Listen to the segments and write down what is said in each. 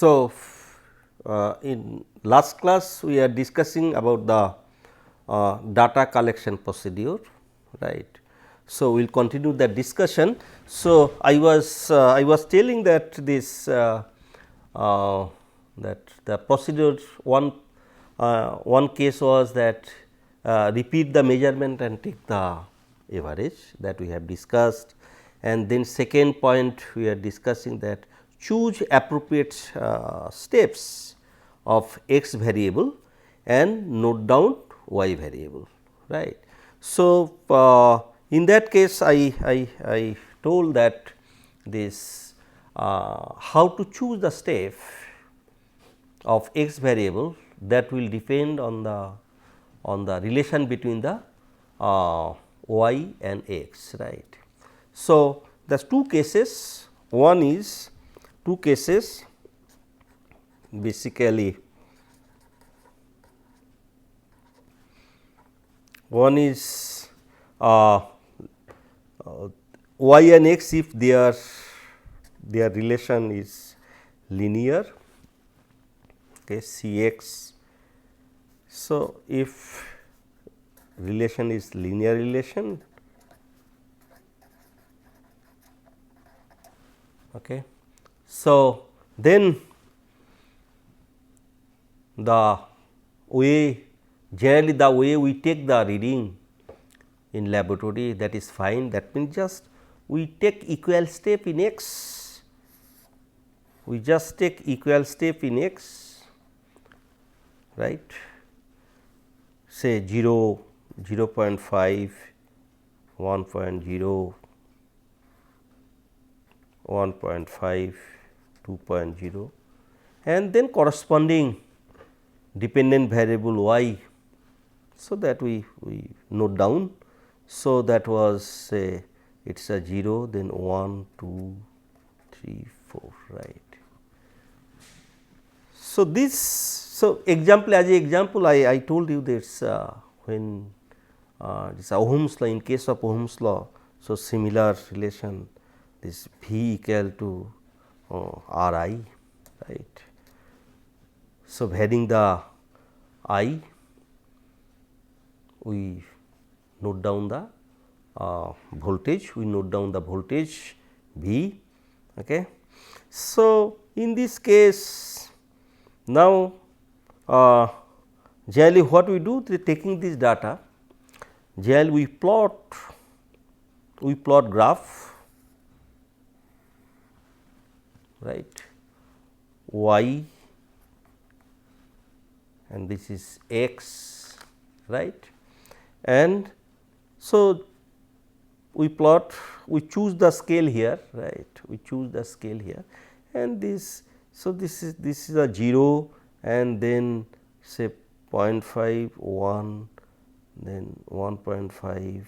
So, in last class we are discussing about the data collection procedure, right. So, we will continue that discussion. So, I was telling that this that the procedure one case was that repeat the measurement and take the average that we have discussed, and then second point we are discussing that choose appropriate steps of x variable and note down y variable, right. So, in that case I told that this how to choose the step of x variable that will depend on the relation between the y and x, right. So, there is two cases, one is two cases basically one is y and x if their relation is linear, okay, C x. So, if relation is linear relation, okay. So, then the way generally the way we take the reading in laboratory, that is fine, that means just we take equal step in x, we just take equal step in x, right, say 0, 0.5, 1.0, 1.5, 2.0 and then corresponding dependent variable y. So, that we note down. So, that was say it is a 0, then 1, 2, 3, 4, right. So, example as a example I told you that when this Ohm's law, in case of Ohm's law. So, similar relation this V equal to R I, right. So, varying the I, we note down the voltage, we note down the voltage V. Okay. So, in this case now generally what we do, taking this data, generally we plot graph, right, y and this is x, right. And so, we plot, we choose the scale here, right, we choose the scale here and this. So, this is a 0 and then say 0.5, 1, then 1.5,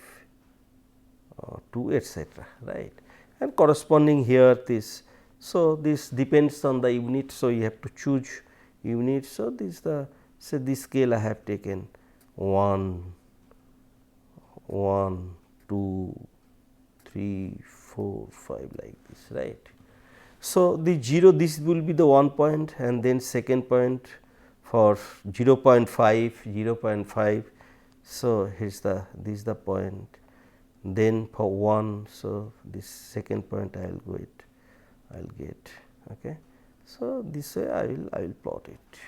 2 etcetera, right, and corresponding here this. So, this depends on the unit. So, you have to choose unit. So, this is the, say this scale I have taken 1, 2, 3, 4, 5 like this, right. So, the 0, this will be the 1 point and then second point for 0.5, 0.5. So, here is the, this is the point, then for 1. So, this second point I will get. Okay. So, this way I will plot it.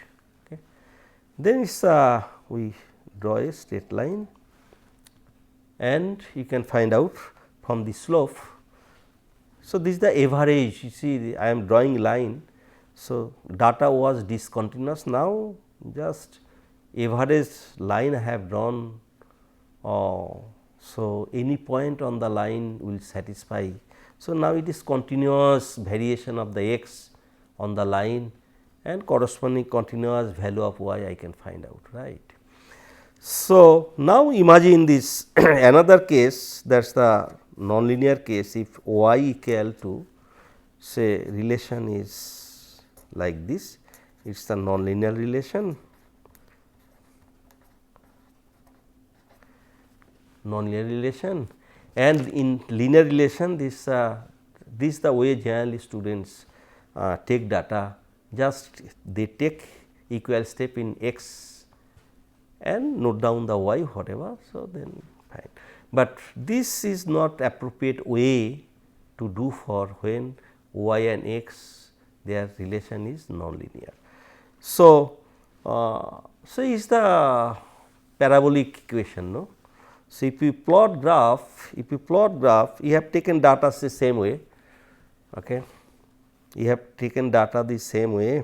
Okay. Then it's we draw a straight line and you can find out from the slope. So, this is the average, you see I am drawing line. So, data was discontinuous, now just average line I have drawn. So, any point on the line will satisfy. So, now it is continuous variation of the x on the line and corresponding continuous value of y I can find out, right. So, now imagine this another case, that is the nonlinear case. If y equal to say relation is like this, it is the nonlinear relation, and in linear relation this the way generally students take data. just they take equal step in x and note down the y whatever. So, then fine, but this is not appropriate way to do for when y and x their relation is nonlinear. So, so is the parabolic equation. No? So, if you plot graph, you have taken data the same way. Okay. You have taken data the same way,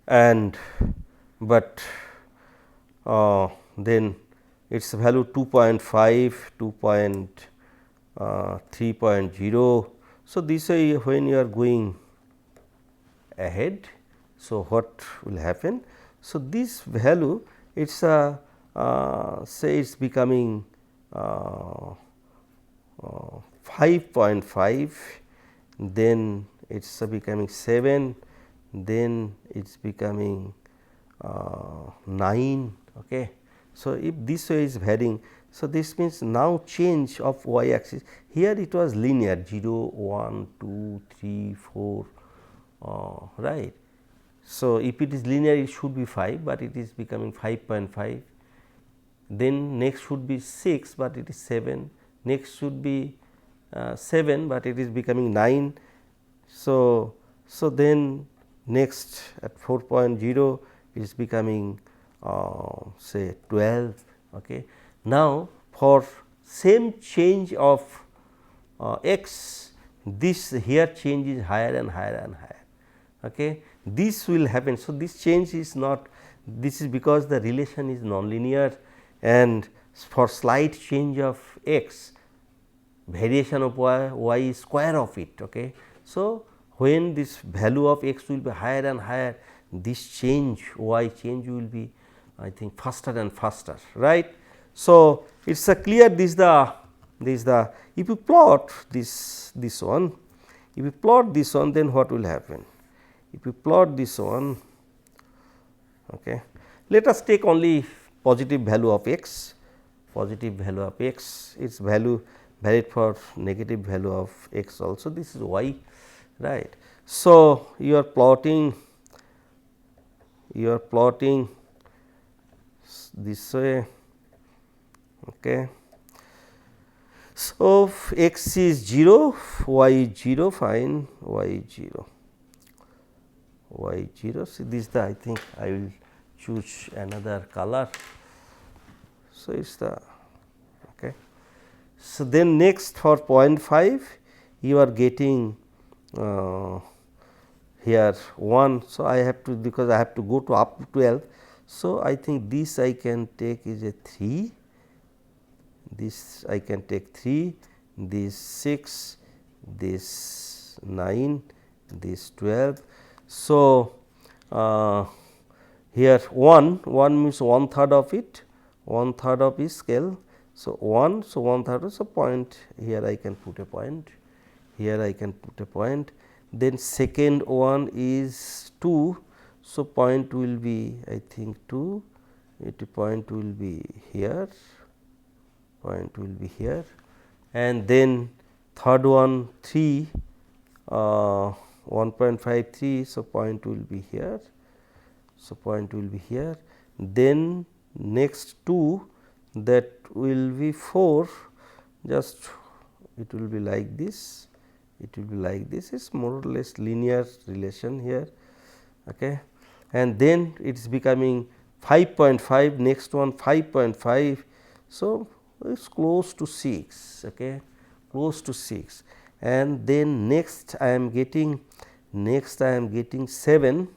and but then its value 2.5, 2.3.0. So, this way when you are going ahead, so what will happen? So, this value it is a say it is becoming 5.5, then it is becoming 7, then it is becoming 9. Okay. So, if this way is varying, so this means now change of y axis, here it was linear 0, 1, 2, 3, 4, right. So, if it is linear it should be 5, but it is becoming 5.5, then next should be 6, but it is 7, next should be 7, but it is becoming 9. So, then next at 4.0 it is becoming say 12. Okay. Now, for same change of x, this here change is higher and higher and higher. Okay. This will happen. So, this change is not, this is because the relation is nonlinear, and for slight change of x, variation of y is square of it. Okay. So, when this value of x will be higher and higher, this change y change will be I think faster and faster, right. So, it is a clear this is the if you plot this one, if you plot this one, then what will happen? If you plot this one, okay, let us take only positive value of x, its value varied for negative value of x also, this is y, right. So, you are plotting this way. Okay. So, x is 0, y is 0, fine, y is 0, y is 0. So, this is the, I think I will choose another color. So, it is the okay. So, then next for 0.5 you are getting here 1. So, I have to, because I have to go to up to 12. So, I think this I can take is a 3, this I can take 3, this 6, this 9, this 12. So, here 1 means 1/3 of it, 1/3 of its scale. So, 1, so 1/3, so point here I can put a point, here I can put a point. Then second one is 2, so point will be I think 2, point will be here, and then third one 3, 1.53, so point will be here, then next 2, that will be 4, just it will be like this, it is more or less linear relation here. Okay. And then it is becoming 5.5, next one 5.5. So, it is close to 6, okay, close to 6, and then next I am getting 7,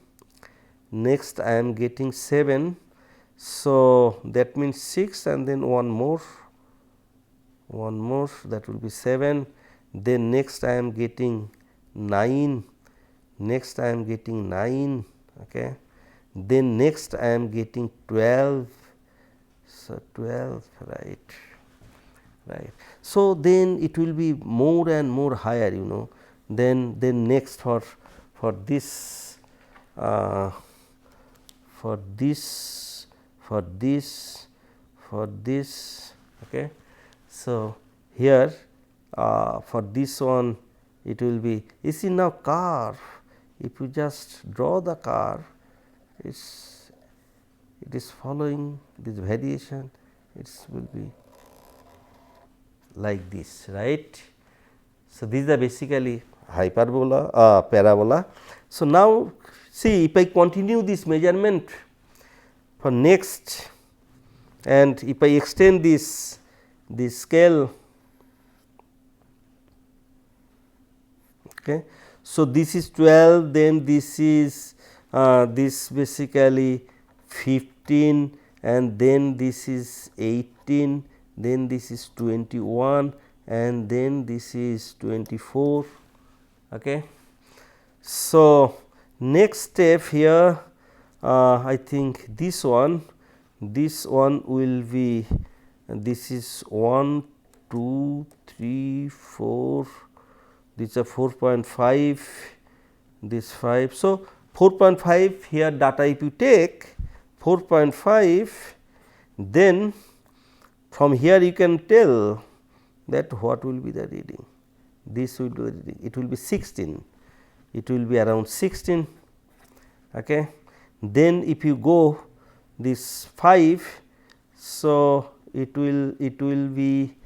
so that means 6 and then one more that will be 7, then next I am getting 9, okay, then next I am getting 12, so 12, right. So, then it will be more and more higher, you know, then next for this okay. So, here for this one it will be, you see now curve, if you just draw the curve, it is following this variation, it will be like this, right. So, these are basically hyperbola, parabola. So, now see, if I continue this measurement for next, and if I extend this scale, okay. So, this is 12, then this is this basically 15, and then this is 18, then this is 21, and then this is 24. Okay. So, next step here, I think this one will be, this is 1, 2, 3, 4, these are 4.5, this 5. So, 4.5 here data if you take 4.5, then from here you can tell that what will be the reading. This will be reading, it will be 16, it will be around 16. Okay. Then if you go this 5, so it will be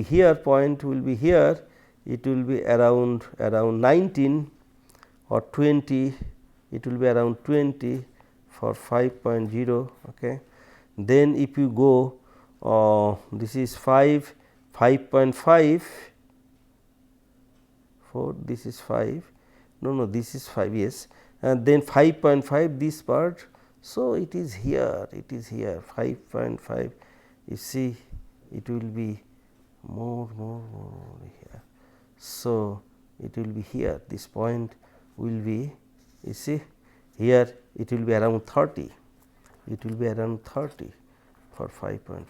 here, point will be here, it will be around 19 or 20, it will be around 20 for 5.0. Okay. Then if you go this is 5, 5.5, 4, this is 5, no, this is 5, yes, and then 5.5 this part. So, it is here, 5.5, you see it will be more here. So, it will be here, this point will be, you see here it will be around 30, it will be around 30 for 5.5,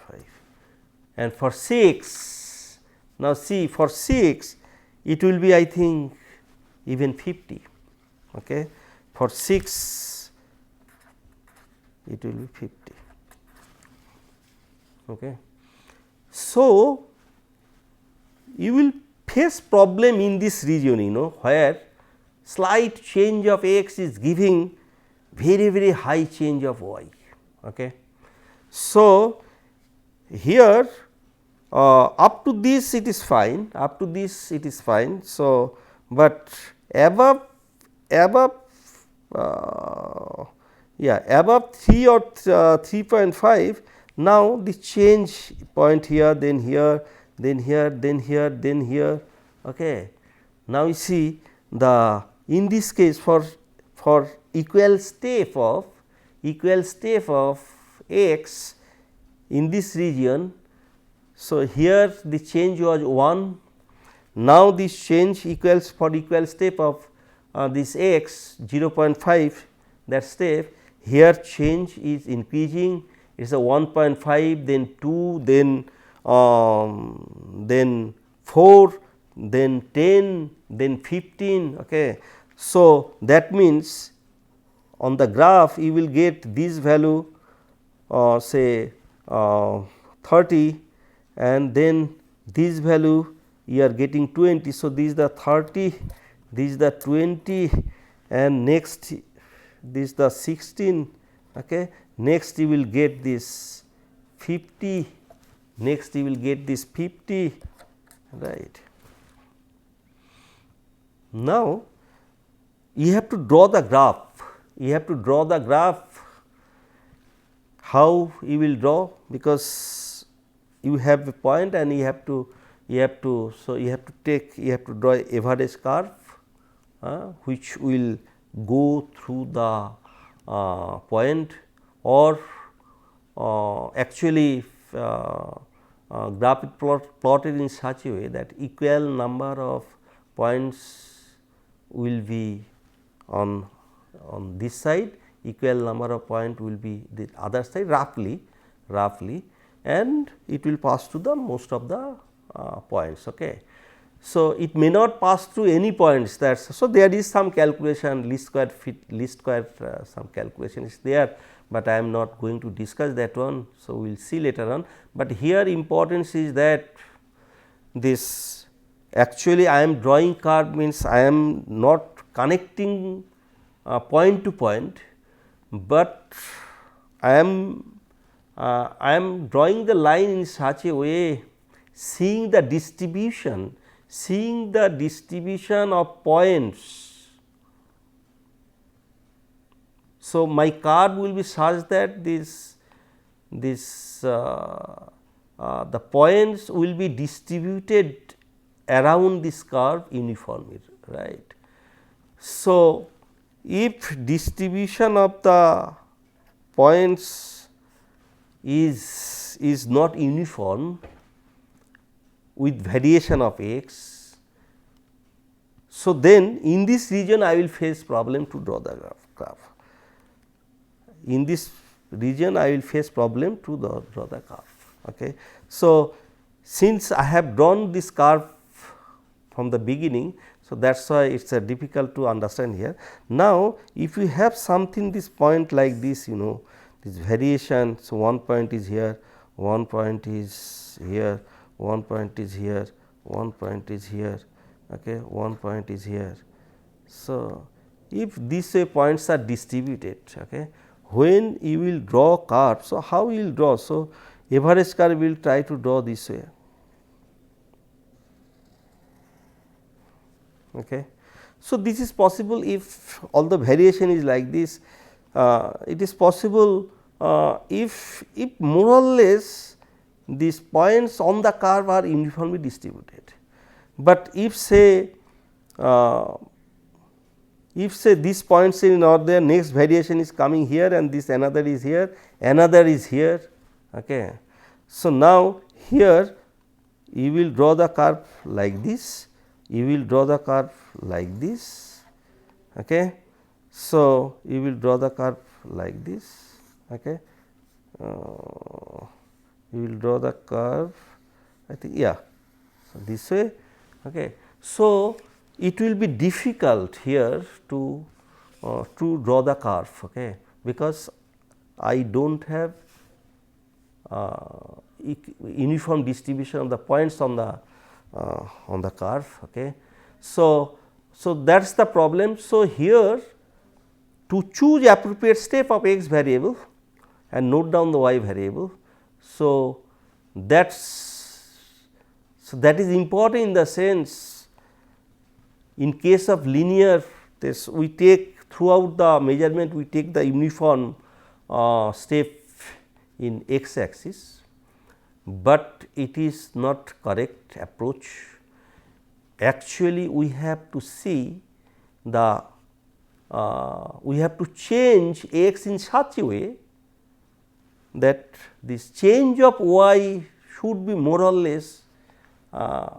and for 6, now see for 6 it will be, I think, even 50. Okay. For 6 it will be 50. Okay. So, you will face problem in this region, where slight change of x is giving very high change of y. Okay. So, here up to this it is fine, up to this it is fine. So, but above 3 or 3.5, now the change point here, then here, then here, then here, then here. Okay. Now, you see the, in this case for equal step of x in this region. So, here the change was 1, now this change equals for equal step of this x 0.5, that step, here change is increasing, it is a 1.5, then 2, then 4, then 10, then 15. Okay. So, that means on the graph you will get this value say 30, and then this value you are getting 20. So, this is the 30, this is the 20, and next this is the 16. Okay. Next you will get this 50, next you will get this 50, right. Now, you have to draw the graph, how you will draw, because you have a point and you have to so you have to draw a average curve which will go through the point, or actually graph is plotted in such a way that equal number of points will be on this side, equal number of point will be the other side, roughly, and it will pass to the most of the points. Okay. So, it may not pass through any points, that so there is some calculation, least square some calculation is there, but I am not going to discuss that one. So, we will see later on, but here importance is that this actually I am drawing curve, means I am not connecting point to point, but I am drawing the line in such a way, seeing the distribution of points. So, my curve will be such that the points will be distributed around this curve uniformly, right. So, if distribution of the points is not uniform with variation of x, so then in this region I will face problem to draw the graph. In this region I will face problem to draw the curve. Okay. So, since I have drawn this curve from the beginning, so that is why it is difficult to understand here. Now, if you have something this point like this, this variation. So, one point is here, one point is here, one point is here, one point is here, okay, one point is here. So, if these way points are distributed, okay, when you will draw curve, so how you will draw? So, average curve will try to draw this way. Okay. So, this is possible if all the variation is like this. It is possible if more or less these points on the curve are uniformly distributed, but if say these points in or their next variation is coming here and this another is here, another is here. Okay. So, now here you will draw the curve like this, you will draw the curve like this. Okay. So, you will draw the curve like this. Okay. You will draw the curve, I think, yeah, so this way. Okay. So, it will be difficult here to draw the curve, okay, because I do not have uniform distribution of the points on the curve. Okay. So, that is the problem. So, here to choose appropriate step of x variable and note down the y variable. So, that is important in the sense, in case of linear, this we take throughout the measurement, we take the uniform step in x axis, but it is not correct approach. Actually, we have to see the we have to change x in such a way that this change of y should be more or less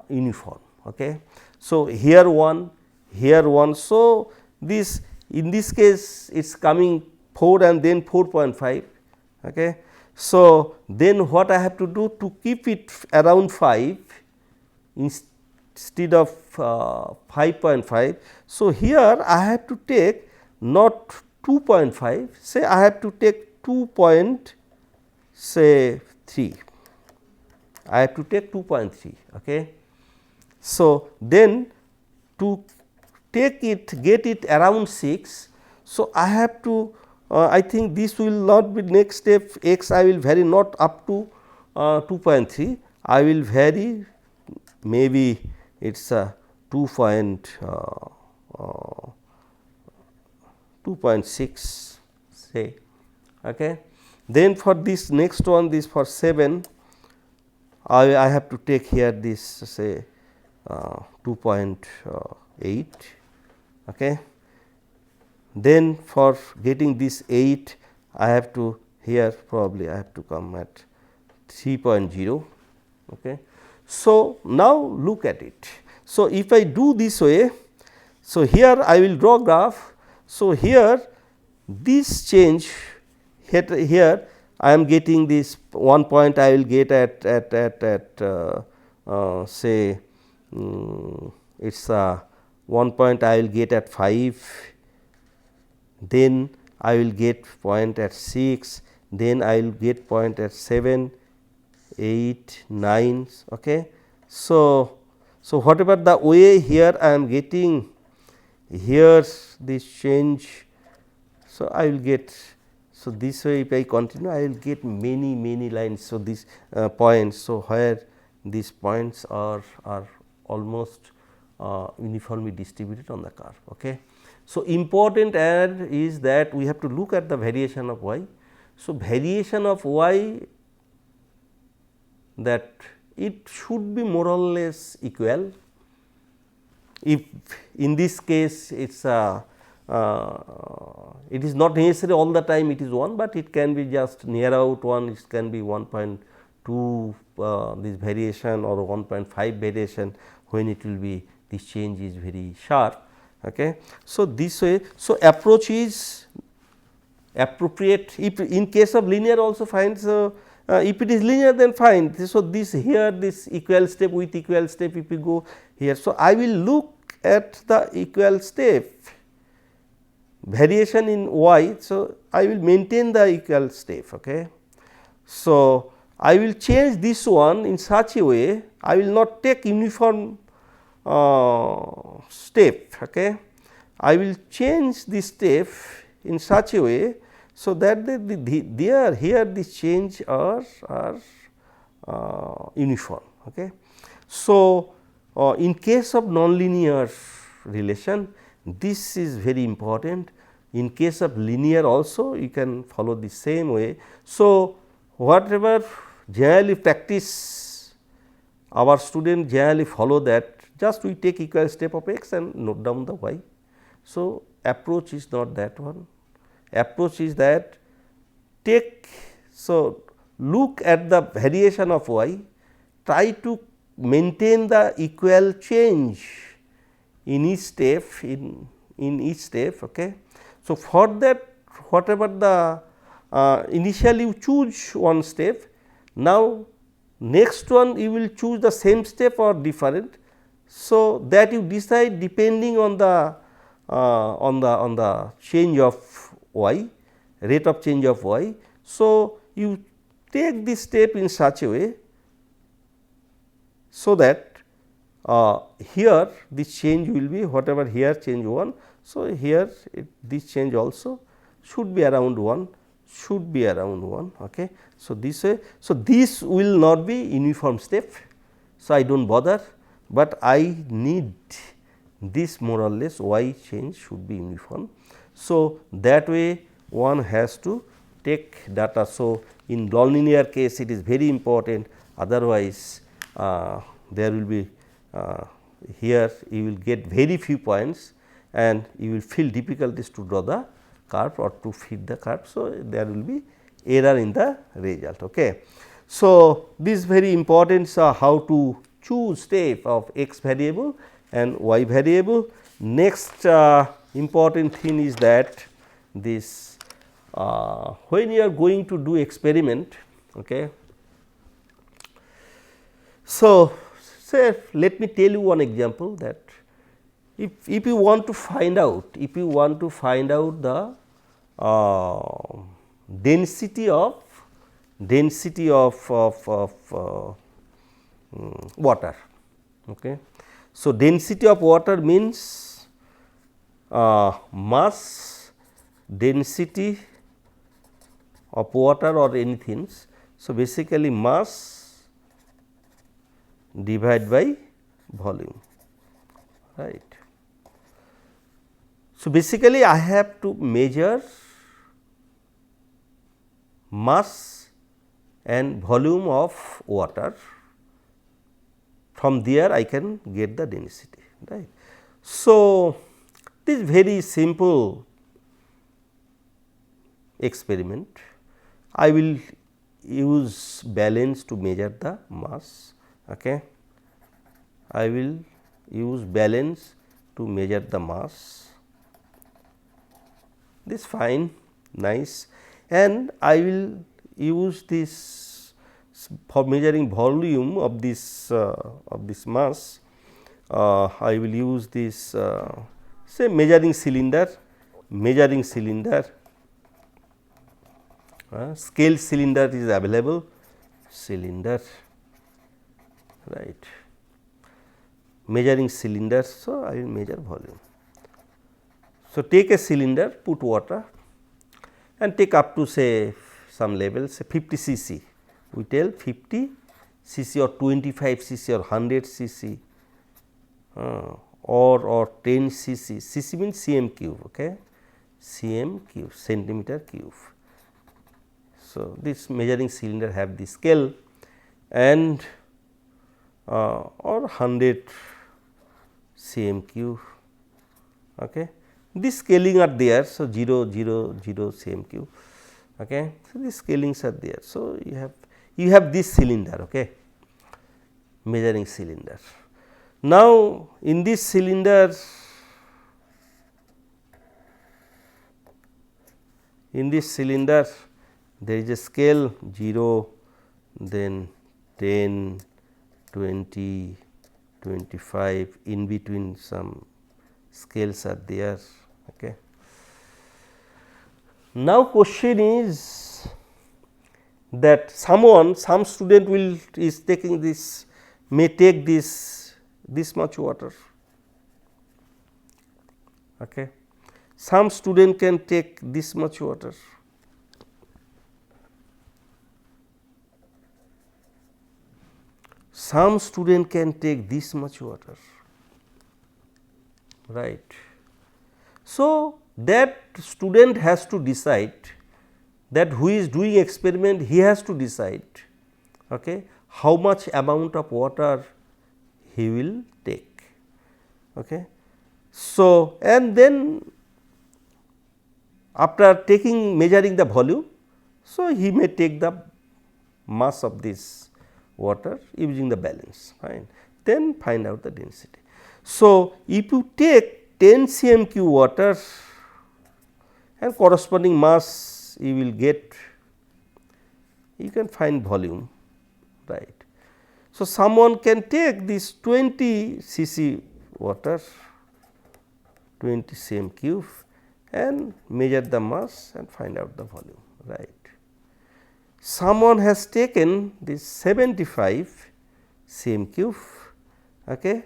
uniform. Okay. So, here 1, here 1. So, this in this case it is coming 4 and then 4.5. Okay. So, then what I have to do to keep it around 5 instead of 5.5. So, here I have to take not 2.5, say I have to take 2.3. I have to take 2.3. Okay. So, then to take it, get it around 6. So, I have to I think this will not be next step, x I will vary not up to 2.3, I will vary maybe it is 2.6 say. Okay. Then for this next one, this for 7, I have to take here this say 2.8. Okay. Then for getting this 8, I have to here probably I have to come at 3.0. Okay. So, now look at it. So, if I do this way, so here I will draw graph. So, here this change here I am getting this one point I will get at say it is 1 point I will get at 5, then I will get point at 6, then I will get point at 7, 8, 9. Okay. So, whatever the way here I am getting here this change. So, I will get, so this way if I continue I will get many lines. So, these points. So, where these points are almost uniformly distributed on the curve. Okay. So, important add is that we have to look at the variation of y. So, variation of y, that it should be more or less equal. If in this case it is it is not necessary all the time it is 1, but it can be just near out 1, it can be 1.2 this variation or 1.5 variation, when it will be this change is very sharp. Okay. So, this way, so approach is appropriate. If in case of linear also fine. So, if it is linear then fine. So, this here this equal step with equal step if we go here. So, I will look at the equal step variation in y. So, I will maintain the equal step. Okay. So, I will change this one in such a way, I will not take uniform step. Okay. I will change this step in such a way, so that there here this change are uniform. Okay. So, in case of nonlinear relation, this is very important. In case of linear also you can follow the same way. So, whatever generally practice, our student generally follow that, just we take equal step of x and note down the y. So, approach is not that one. Approach is that take, so look at the variation of y, try to maintain the equal change in each step in each step. Okay. So, for that whatever the initially you choose one step, now next one you will choose the same step or different. So, that you decide depending on the change of y, rate of change of y. So, you take this step in such a way, so that here this change will be whatever here change 1. So, here this change also should be around 1, should be around 1. Okay. So, this way, so this will not be uniform step. So, I do not bother, but I need this more or less y change should be uniform. So, that way one has to take data. So, in nonlinear case it is very important, otherwise there will be here you will get very few points and you will feel difficulties to draw the curve or to fit the curve. So, there will be error in the result. Okay. So, this is very important. So, how to choose step of x variable and y variable. Next important thing is that this when you are going to do experiment. Okay. So, say let me tell you one example, that if you want to find out the density of water. Okay. So, density of water means mass density of water or anything. So, basically mass divided by volume, right. So, basically I have to measure mass and volume of water, from there I can get the density, right. So, this is very simple experiment. I will use balance to measure the mass. Okay. I will use balance to measure the mass, this fine, nice, and I will use this for measuring volume of this mass. I will use this say measuring cylinder, scale cylinder is available, cylinder, right, measuring cylinder. So, I will measure volume. So, take a cylinder, put water and take up to say some level, say 50 cc, we tell 50 cc or 25 cc or 100 cc or 10 cc, cc means cm cube, okay, cm cube, centimeter cube. So, this measuring cylinder have the scale and or 100 cm cube, okay. These scaling are there. So, 0 0 0 cm cube, okay. So, these scalings are there. So, you have this cylinder, okay, measuring cylinder. Now, in this cylinder, there is a scale 0, then 10, 20, 25, in between some scales are there, okay. Now, question is that some student is taking this, may take this much water, okay. Some student can take this much water, some student can take this much water, right. So, that student has to decide, that who is doing experiment, he has to decide, okay, how much amount of water he will take, okay. So, and then after measuring the volume, so he may take the mass of this water using the balance, fine, then find out the density. So, if you take 10 cm cube water and corresponding mass, you will get, you can find volume, right. So, someone can take this 20 cc water, 20 cm cube and measure the mass and find out the volume, right. Someone has taken this 75 cm cube, okay,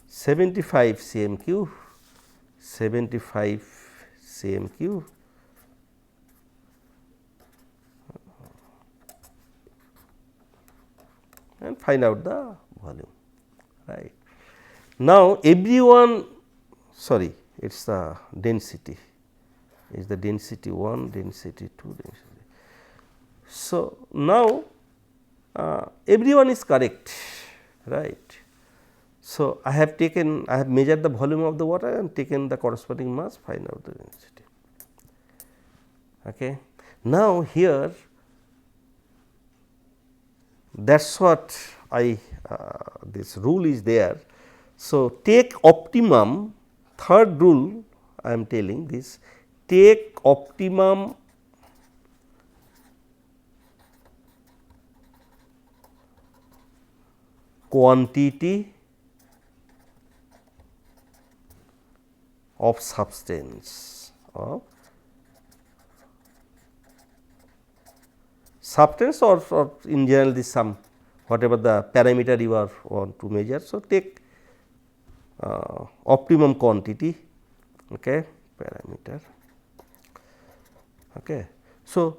75 cm cube, 75 cm cube, and find out the volume, right. Now, everyone, sorry, it is the density, is the density 1, density 2, density. So, now everyone is correct, right. So, I have measured the volume of the water and taken the corresponding mass, find out the density, okay. Now, here that is what this rule is there. So, take optimum, third rule I am telling this, take optimum quantity of substance or in general this sum, whatever the parameter you are want to measure. So, take optimum quantity, okay, parameter, okay. So,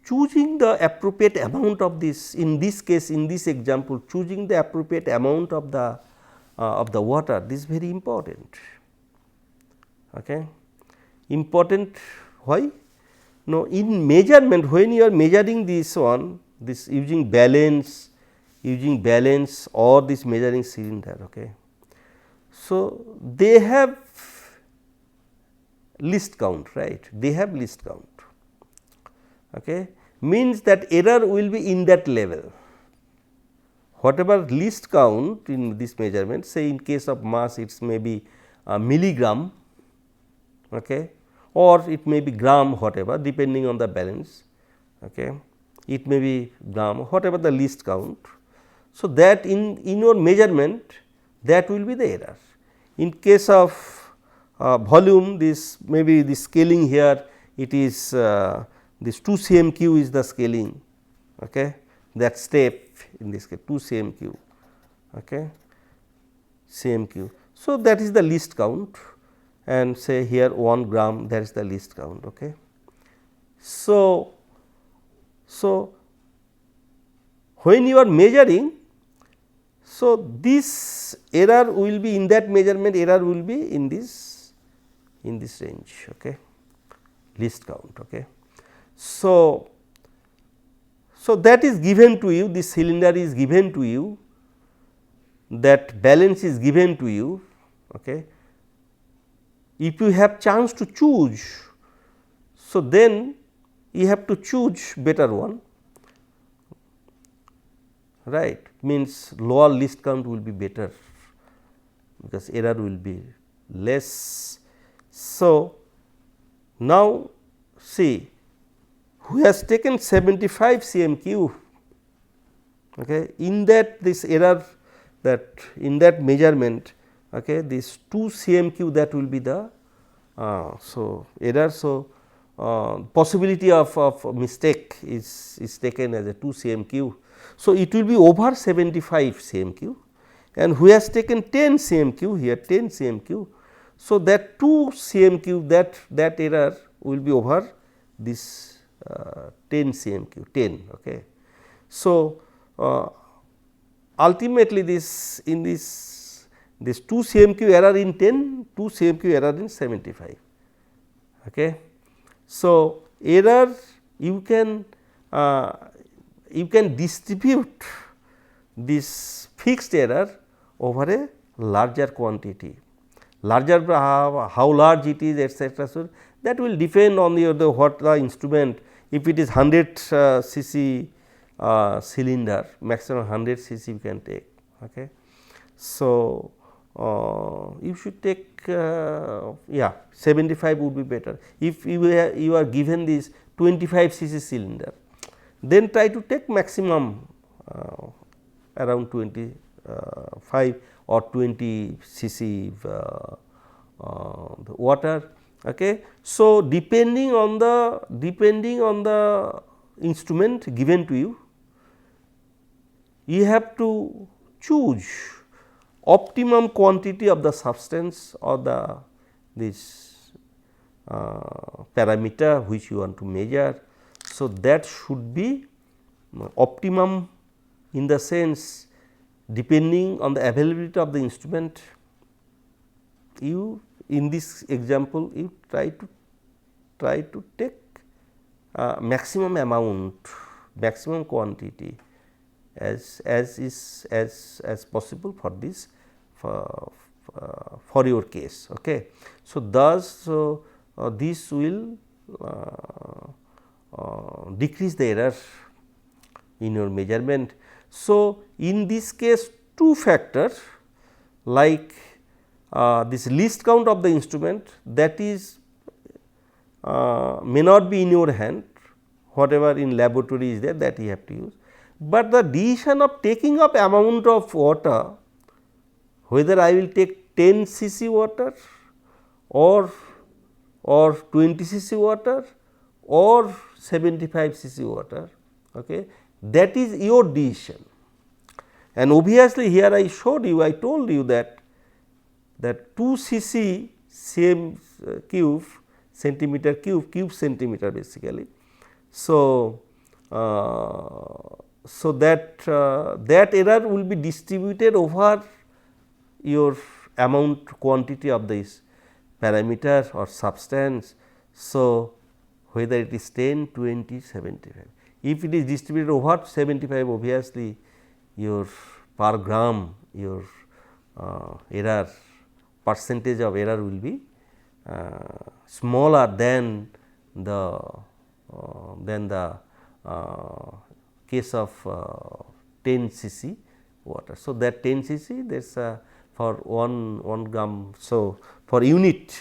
choosing the appropriate amount of this, in this case, in this example, choosing the appropriate amount of the water, this is very important, okay. Important why? No, in measurement, when you are measuring this one, this using balance or this measuring cylinder, okay. So, they have least count, right, they have least count, okay, means that error will be in that level. Whatever least count in this measurement, say in case of mass it may be milligram, okay, or it may be gram, whatever, depending on the balance, okay, it may be gram, whatever the least count. So, that in your measurement, that will be the error. In case of volume, this may be the scaling here, it is this 2 cm cube is the scaling, okay, that step in this case 2 cm cube, okay, cm cube. So, that is the least count, and say here 1 gram, that is the least count. Okay. So, when you are measuring, so this error will be in that measurement, error will be in this range, okay, least count. Okay. So, that is given to you, this cylinder is given to you, that balance is given to you. Okay. If you have chance to choose, so then you have to choose better one, right, means lower least count will be better, because error will be less. So, now see, who has taken 75 cm cube, okay, in that this error, that in that measurement, okay, this 2 cm cube, that will be the so error. So, possibility of mistake is taken as a 2 cm cube. So, it will be over 75 cm cube, and who has taken 10 cm cube, here 10 cm cube. So, that 2 cm cube, that error will be over this 10 cm cube, 10. Okay. So, ultimately this in this 2 cm cube error in 10, 2 cm cube error in 75. Okay. So, error you can distribute this fixed error over a larger quantity, larger how large it is, etcetera. So, that will depend on the what the instrument. If it is 100 cc cylinder, maximum 100 cc you can take. Okay. So, you should take 75 would be better. If you are given this 25 cc cylinder, then try to take maximum around 25 or 20 cc the water. Okay. So, depending on the instrument given to you, you have to choose optimum quantity of the substance or this parameter which you want to measure. So, that should be optimum in the sense, depending on the availability of the instrument. You in this example, you try to take maximum amount, maximum quantity as possible for this for your case. Okay. So, thus this will decrease the error in your measurement. So, in this case, two factors like this least count of the instrument, that is may not be in your hand, whatever in laboratory is there, that you have to use. But the decision of taking up amount of water, whether I will take 10 cc water or 20 cc water or 75 cc water, okay, that is your decision. And obviously, here I showed you, I told you that 2 cc cm cube, centimeter cube centimeter basically. So, that error will be distributed over your amount quantity of this parameter or substance. So, whether it is 10, 20, 75. If it is distributed over 75, obviously, your per gram your error percentage of error will be smaller than the case of 10 cc water. So, that 10 cc, there is for 1 gram. So, for unit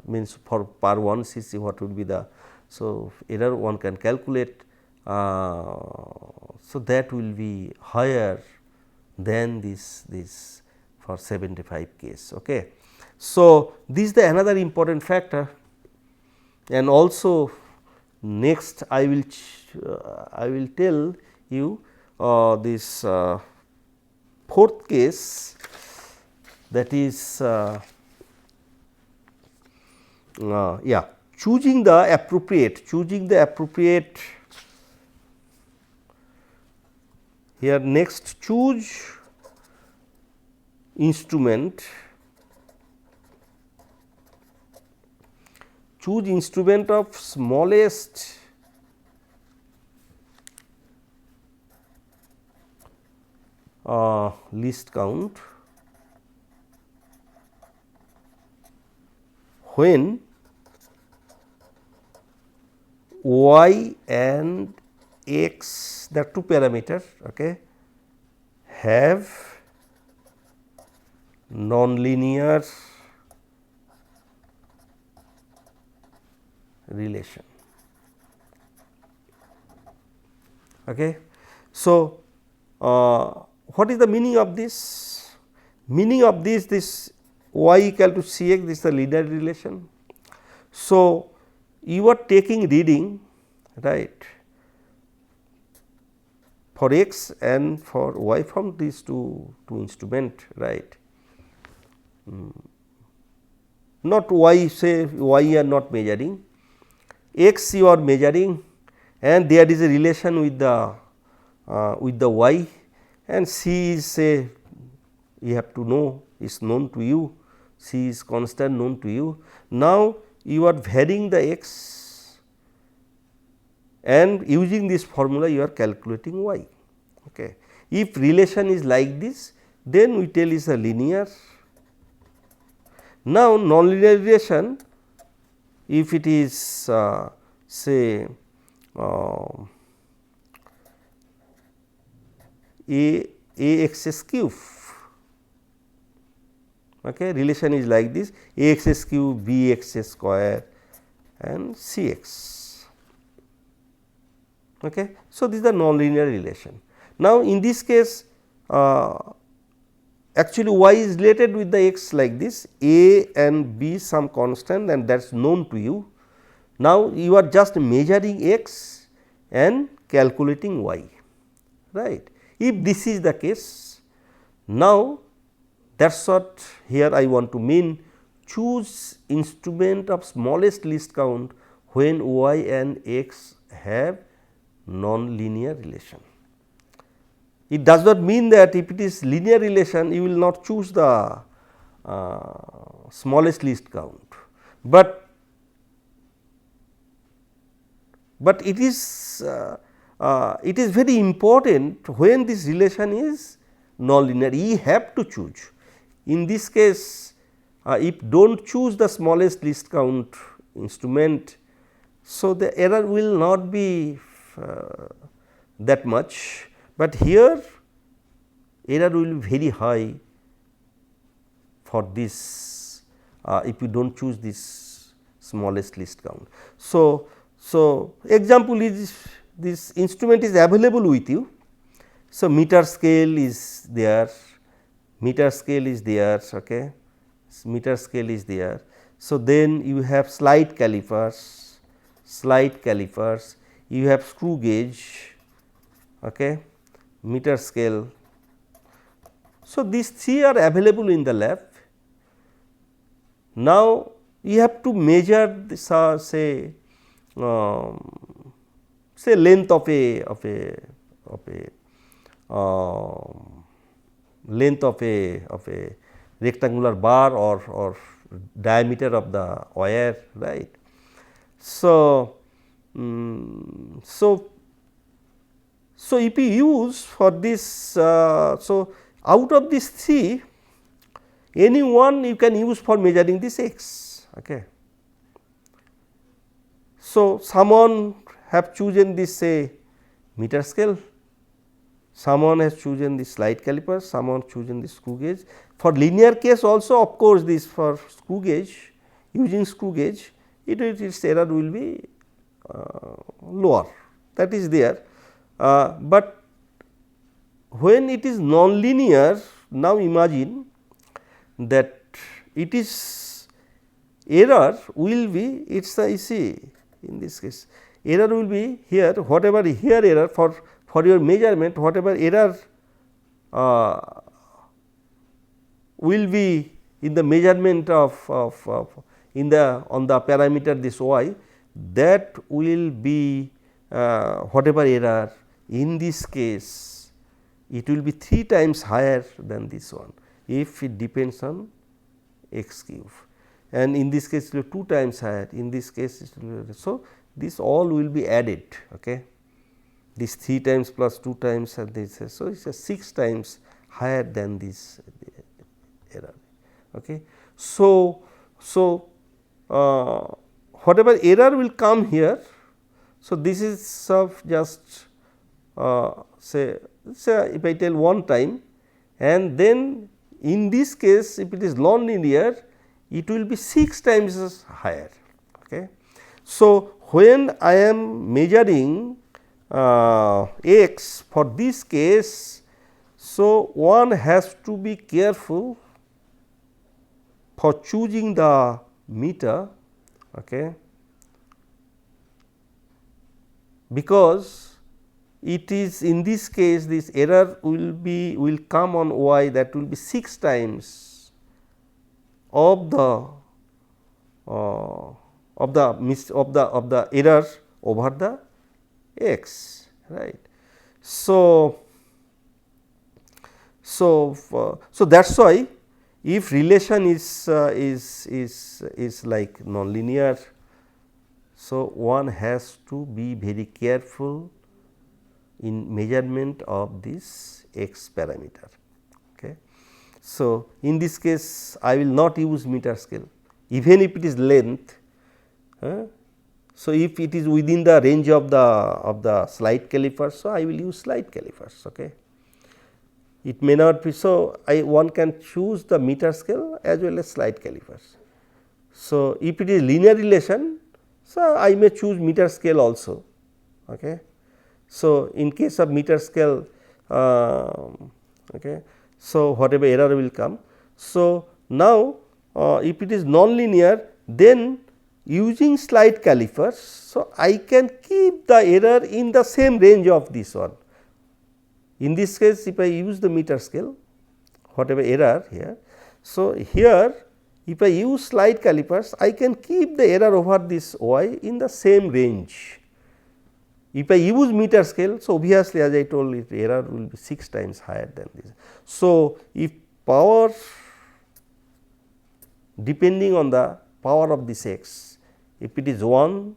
means for per 1 cc, what would be the, so error one can calculate. So, that will be higher than this for 75 case. Okay. So, this is the another important factor, and also next I will tell you this fourth case, that is yeah, choosing the appropriate, here next choose instrument, of smallest least count when y and x, the two parameters, okay, have nonlinear relation. Okay. So, what is the meaning of this? Meaning of this y equal to c x, this is the linear relation. So, you are taking reading, right, for x and for y from these two instrument, right. Not y, say y are not measuring, x you are measuring, and there is a relation with the y, and c is, say, you have to know, is known to you, c is constant known to you. Now, you are varying the x, and using this formula you are calculating y. Okay. If relation is like this, then we tell is a linear. Now, nonlinear relation, if it is say a x cube, okay, relation is like this, a x cube, b x square and c x. Okay. So, this is the nonlinear relation. Now, in this case actually y is related with the x like this, a and b some constant, and that is known to you. Now, you are just measuring x and calculating y, right. If this is the case, now that is what here I want to mean, choose instrument of smallest least count when y and x have non-linear relation. It does not mean that if it is linear relation, you will not choose the smallest least count, but it is very important when this relation is non-linear, you have to choose. In this case, if do not choose the smallest least count instrument, so the error will not be that much, but here error will be very high for this if you do not choose this smallest least count. So, example is this instrument is available with you. So, meter scale is there, okay. Meter scale is there. So, then you have slide calipers, you have screw gauge, okay, meter scale. So, these three are available in the lab. Now, you have to measure this say length of a rectangular bar or diameter of the wire, right. So, so if you use for this, so out of these three, any one you can use for measuring this x. Okay. So, someone have chosen this, say, meter scale, someone has chosen this slide caliper, someone chosen this screw gauge. For linear case also, of course, this for screw gauge, using screw gauge, its error will be lower, that is there. But when it is non-linear, now imagine that it is error will be, it is you see in this case error will be here, whatever here error for your measurement, whatever error will be in the measurement of in the on the parameter this y, that will be whatever error in this case it will be 3 times higher than this one if it depends on x cube, and in this case it will be 2 times higher, in this case it will be. So, this all will be added, okay. This 3 times plus 2 times and this. So, it is a 6 times higher than this error, okay. So, whatever error will come here. So, this is of just say if I tell one time, and then in this case if it is non-linear, it will be 6 times higher, okay. So, when I am measuring x for this case, so one has to be careful for choosing the meter, okay, because it is in this case this error will come on y, that will be 6 times of the error over the x, right. So that is why if relation is like nonlinear, so one has to be very careful in measurement of this x parameter, okay. So, in this case I will not use meter scale even if it is length. So, if it is within the range of the slide calipers, so I will use slide calipers, okay. It may not be. So, one can choose the meter scale as well as slide calipers. So, if it is linear relation, so I may choose meter scale also, okay. So, in case of meter scale, okay, so whatever error will come. So, now if it is non-linear, then using slide calipers, so I can keep the error in the same range of this one. In this case, if I use the meter scale, whatever error here, so here if I use slide calipers, I can keep the error over this y in the same range. If I use meter scale, so obviously as I told you, error will be 6 times higher than this. So, if power depending on the power of this x, if it is 1,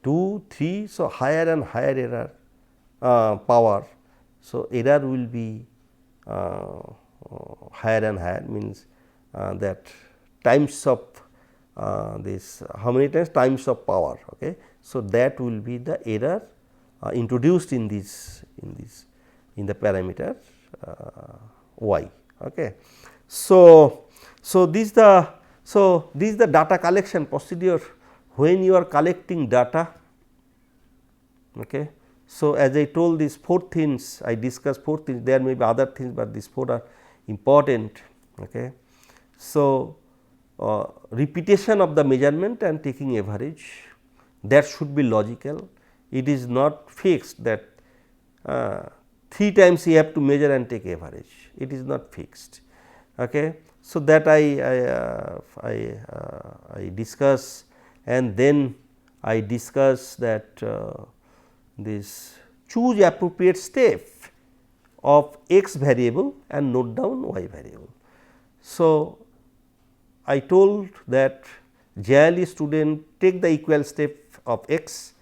2, 3, so higher and higher error power. So, error will be higher and higher, means that times of this how many times of power, okay. So, that will be the error introduced in the parameter y, okay. So, this is the data collection procedure when you are collecting data, okay. So, as I told these 4 things, I discussed 4 things, there may be other things, but these 4 are important, okay. So, repetition of the measurement and taking average, that should be logical. It is not fixed that 3 times you have to measure and take average, it is not fixed, okay. So, that I discuss, and then I discuss that this choose appropriate step of x variable and note down y variable. So, I told that generally student take the equal step of x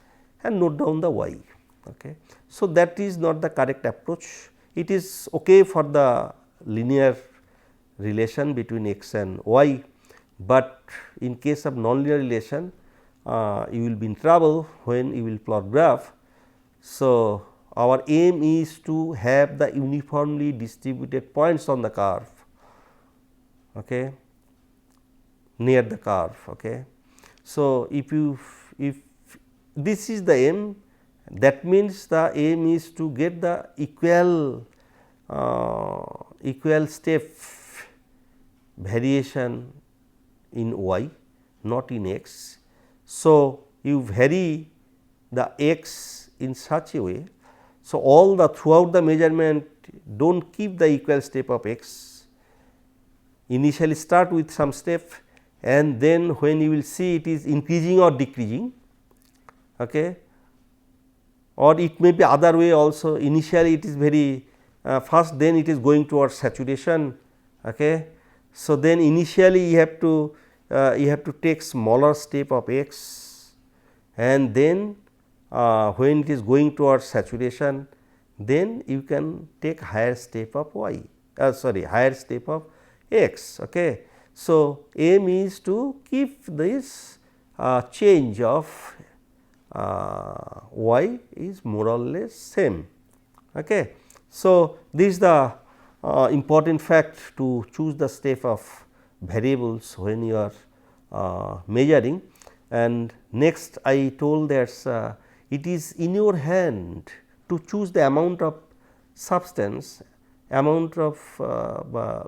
and note down the y, okay. So, that is not the correct approach. It is okay for the linear relation between x and y, but in case of nonlinear relation you will be in trouble when you will plot graph. So, our aim is to have the uniformly distributed points on the curve, okay, near the curve, okay. So, if this is the aim, that means the aim is to get the equal step variation in y, not in x. So, you vary the x in such a way. So, all the throughout the measurement do not keep the equal step of x, initially start with some step and then when you will see it is increasing or decreasing, okay, or it may be other way also. Initially it is very fast, then it is going towards saturation. Okay. So, then initially you have to take smaller step of x, and then when it is going towards saturation, then you can take higher step of y, higher step of x. Okay. So, aim is to keep this change of y is more or less same. Okay. So, this is the important fact to choose the step of variables when you are measuring. And next I told that it is in your hand to choose the amount of substance, amount of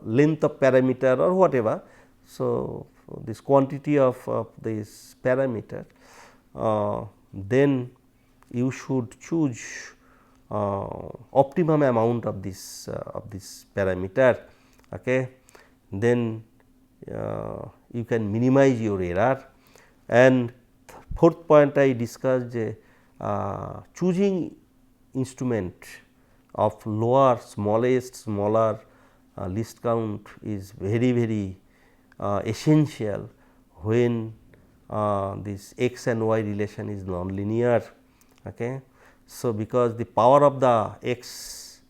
length of parameter or whatever. So, this quantity of this parameter, then you should choose optimum amount of this parameter. Okay. Then you can minimize your error. And fourth point I discussed, choosing instrument of lower smaller least count is very essential when this x and y relation is non-linear. Okay. So, because the power of the x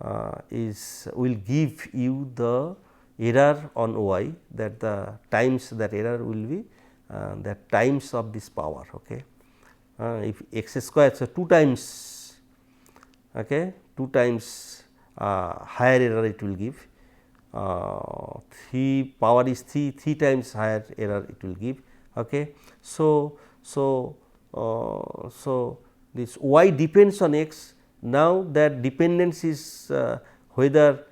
will give you the error on y, that the times that error will be that times of this power. Okay. If x square, so 2 times, okay, 2 times higher error it will give, 3 power is 3 times higher error it will give. Okay. So, this y depends on x. Now, that dependence is whether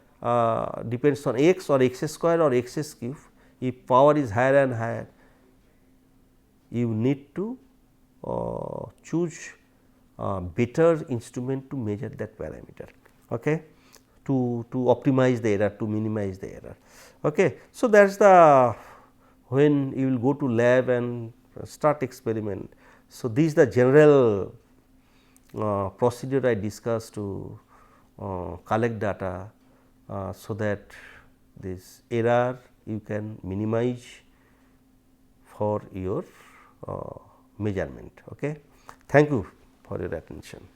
depends on x or x square or x cube. If power is higher and higher, you need to choose better instrument to measure that parameter. Okay. To optimize the error, to minimize the error. Okay. So, that is the when you will go to lab and start experiment. So, this is the general procedure I discussed to collect data, so that this error you can minimize for your measurement. Okay. Thank you for your attention.